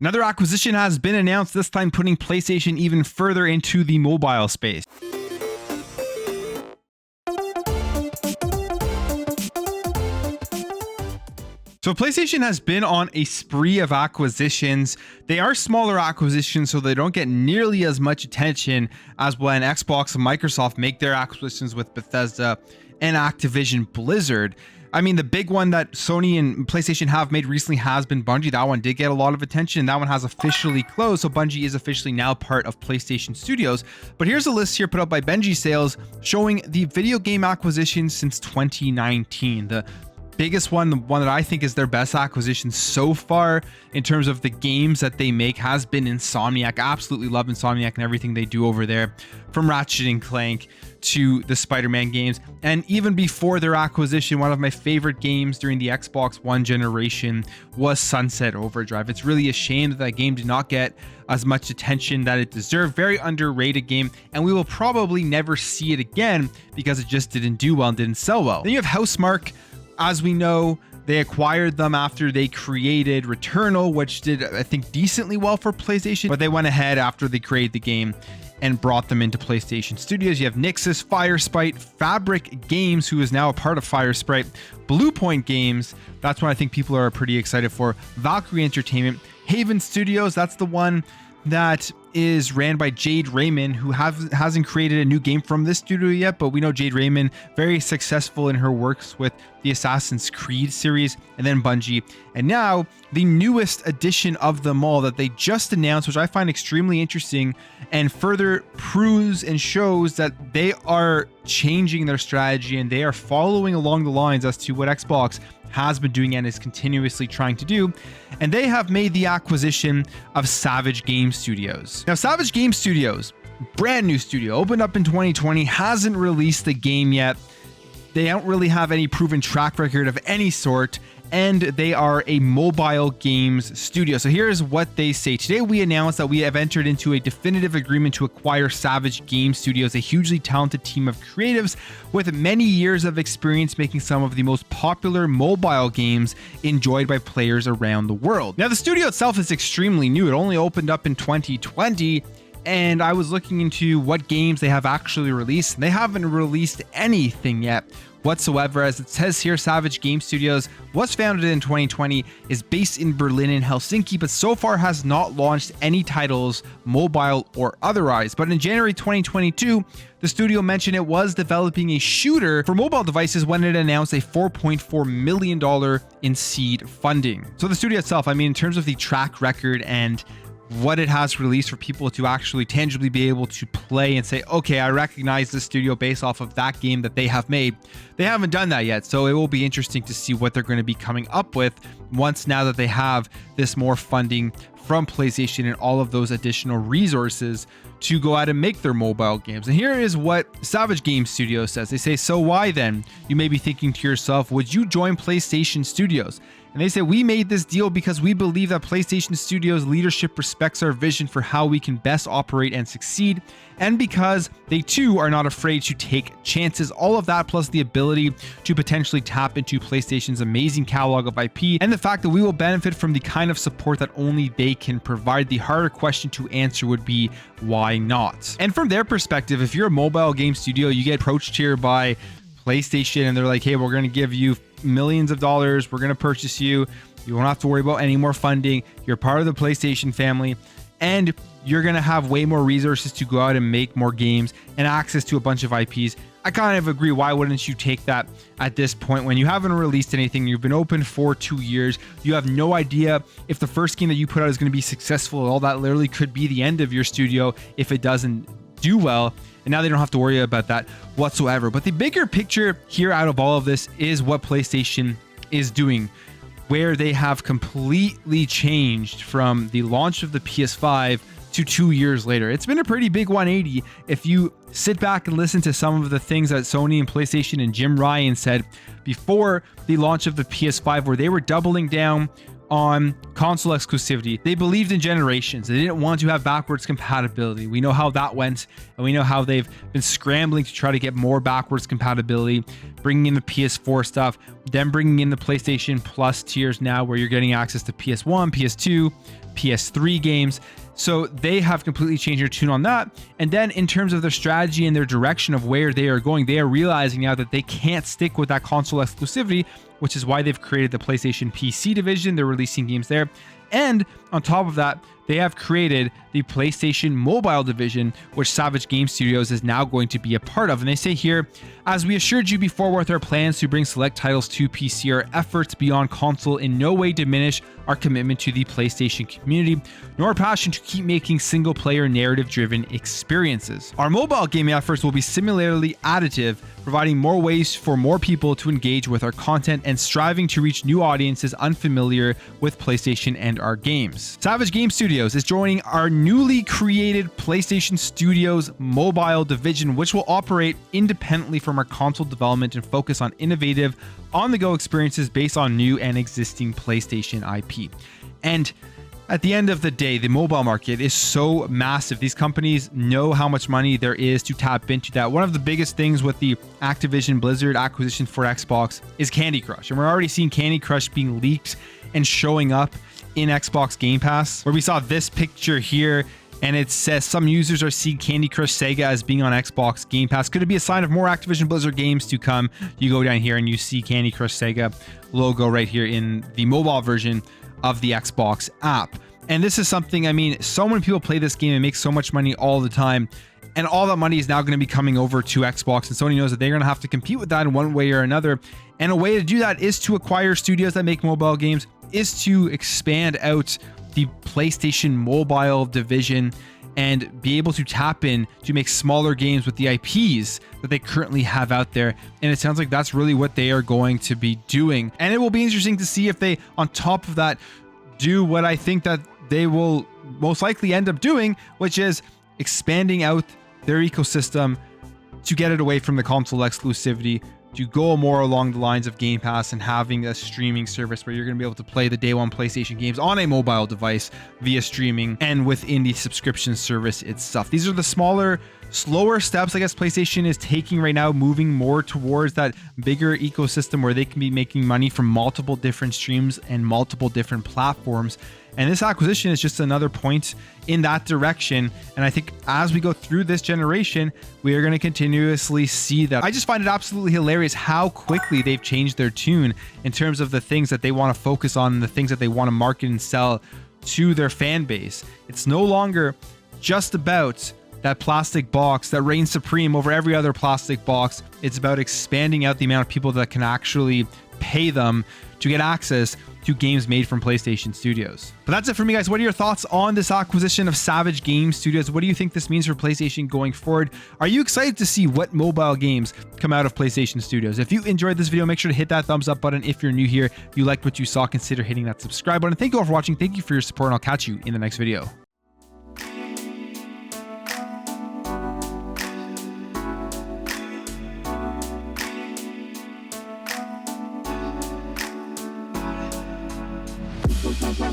Another acquisition has been announced, this time putting PlayStation even further into the mobile space. So PlayStation has been on a spree of acquisitions. They are smaller acquisitions, so they don't get nearly as much attention as when Xbox and Microsoft make their acquisitions with Bethesda and Activision Blizzard. I mean, the big one that Sony and PlayStation have made recently has been Bungie. That one did get a lot of attention. That one has officially closed, so Bungie is officially now part of PlayStation Studios. But here's a list here put up by Benji Sales showing the video game acquisitions since 2019. The biggest one, the one that I think is their best acquisition so far in terms of the games that they make, has been Insomniac. I absolutely love Insomniac and everything they do over there, from Ratchet and Clank to the Spider-Man games. And even before their acquisition, one of my favorite games during the Xbox One generation was Sunset Overdrive. It's really a shame that that game did not get as much attention that it deserved. Very underrated game, and we will probably never see it again because it just didn't do well and didn't sell well. Then you have Housemarque. As we know, they acquired them after they created Returnal, which did, I think, decently well for PlayStation, but they went ahead after they created the game and brought them into PlayStation Studios. You have Nixxes, Firespite, Fabric Games, who is now a part of Firespite, Bluepoint Games, that's what I think people are pretty excited for, Valkyrie Entertainment, Haven Studios, that's the one that is ran by Jade Raymond, who hasn't created a new game from this studio yet, but we know Jade Raymond, very successful in her works with the Assassin's Creed series, and then Bungie. And now the newest edition of them all that they just announced, which I find extremely interesting and further proves and shows that they are changing their strategy and they are following along the lines as to what Xbox has been doing and is continuously trying to do. And they have made the acquisition of Savage Game Studios. Now, Savage Game Studios, brand new studio, opened up in 2020, hasn't released the game yet. They don't really have any proven track record of any sort, and they are a mobile games studio. So here's what they say. Today we announced that we have entered into a definitive agreement to acquire Savage Game Studios, a hugely talented team of creatives with many years of experience making some of the most popular mobile games enjoyed by players around the world. Now, the studio itself is extremely new. It only opened up in 2020. And I was looking into what games they have actually released, and they haven't released anything yet whatsoever. As it says here, Savage Game Studios was founded in 2020, is based in Berlin and Helsinki, but so far has not launched any titles, mobile or otherwise. But in January 2022, the studio mentioned it was developing a shooter for mobile devices when it announced a $4.4 million in seed funding. So the studio itself, I mean, in terms of the track record and what it has released for people to actually tangibly be able to play and say, okay, I recognize this studio based off of that game that they have made. They haven't done that yet, so it will be interesting to see what they're going to be coming up with once now that they have this more funding from PlayStation and all of those additional resources to go out and make their mobile games. And here is what Savage Game Studios says. They say, so why then? You may be thinking to yourself, would you join PlayStation Studios? And they say, we made this deal because we believe that PlayStation Studios leadership respects our vision for how we can best operate and succeed, and because they too are not afraid to take chances. All of that plus the ability to potentially tap into PlayStation's amazing catalog of IP and the fact that we will benefit from the kind of support that only they can provide. The harder question to answer would be, why not? And from their perspective, if you're a mobile game studio, you get approached here by PlayStation and they're like, hey, we're going to give you millions of dollars, we're going to purchase you, you won't have to worry about any more funding, you're part of the PlayStation family, and you're going to have way more resources to go out and make more games and access to a bunch of IPs. I kind of agree. Why wouldn't you take that at this point when you haven't released anything? You've been open for 2 years. You have no idea if the first game that you put out is going to be successful. All that literally could be the end of your studio if it doesn't do well. And now they don't have to worry about that whatsoever. But the bigger picture here out of all of this is what PlayStation is doing, where they have completely changed from the launch of the PS5 to 2 years later. It's been a pretty big 180. If you sit back and listen to some of the things that Sony and PlayStation and Jim Ryan said before the launch of the PS5, where they were doubling down on console exclusivity. They believed in generations. They didn't want to have backwards compatibility. We know how that went, and we know how they've been scrambling to try to get more backwards compatibility, bringing in the PS4 stuff, then bringing in the PlayStation Plus tiers now where you're getting access to PS1, PS2, PS3 games. So they have completely changed their tune on that. And then in terms of their strategy and their direction of where they are going, they are realizing now that they can't stick with that console exclusivity, which is why they've created the PlayStation PC division. They're releasing games there. And on top of that, they have created the PlayStation Mobile division, which Savage Game Studios is now going to be a part of. And they say here, as we assured you before with our plans to bring select titles to PC, our efforts beyond console in no way diminish our commitment to the PlayStation community, nor our passion to keep making single-player narrative-driven experiences. Our mobile gaming efforts will be similarly additive, providing more ways for more people to engage with our content and striving to reach new audiences unfamiliar with PlayStation and our games. Savage Game Studios is joining our newly created PlayStation Studios mobile division, which will operate independently from our console development and focus on innovative, on-the-go experiences based on new and existing PlayStation IP. And at the end of the day, the mobile market is so massive. These companies know how much money there is to tap into that. One of the biggest things with the Activision Blizzard acquisition for Xbox is Candy Crush. And we're already seeing Candy Crush being leaked and showing up in Xbox Game Pass, where we saw this picture here, and it says some users are seeing Candy Crush Sega as being on Xbox Game Pass. Could it be a sign of more Activision Blizzard games to come? You go down here and you see Candy Crush Sega logo right here in the mobile version of the Xbox app. And this is something, I mean, so many people play this game and make so much money all the time. And all that money is now going to be coming over to Xbox. And Sony knows that they're going to have to compete with that in one way or another. And a way to do that is to acquire studios that make mobile games, is to expand out the PlayStation Mobile division and be able to tap in to make smaller games with the IPs that they currently have out there. And it sounds like that's really what they are going to be doing. And it will be interesting to see if they, on top of that, do what I think that they will most likely end up doing, which is expanding out their ecosystem to get it away from the console exclusivity, to go more along the lines of Game Pass and having a streaming service where you're going to be able to play the day one PlayStation games on a mobile device via streaming and within the subscription service itself. These are the smaller, slower steps I guess PlayStation is taking right now, moving more towards that bigger ecosystem where they can be making money from multiple different streams and multiple different platforms. And this acquisition is just another point in that direction. And I think as we go through this generation, we are going to continuously see that. I just find it absolutely hilarious how quickly they've changed their tune in terms of the things that they want to focus on and the things that they want to market and sell to their fan base. It's no longer just about that plastic box that reigns supreme over every other plastic box. It's about expanding out the amount of people that can actually pay them to get access to games made from PlayStation Studios. But that's it for me, guys. What are your thoughts on this acquisition of Savage Game Studios? What do you think this means for PlayStation going forward? Are you excited to see what mobile games come out of PlayStation Studios? If you enjoyed this video, make sure to hit that thumbs up button. If you're new here, if you liked what you saw, consider hitting that subscribe button. Thank you all for watching. Thank you for your support, and I'll catch you in the next video. Bye.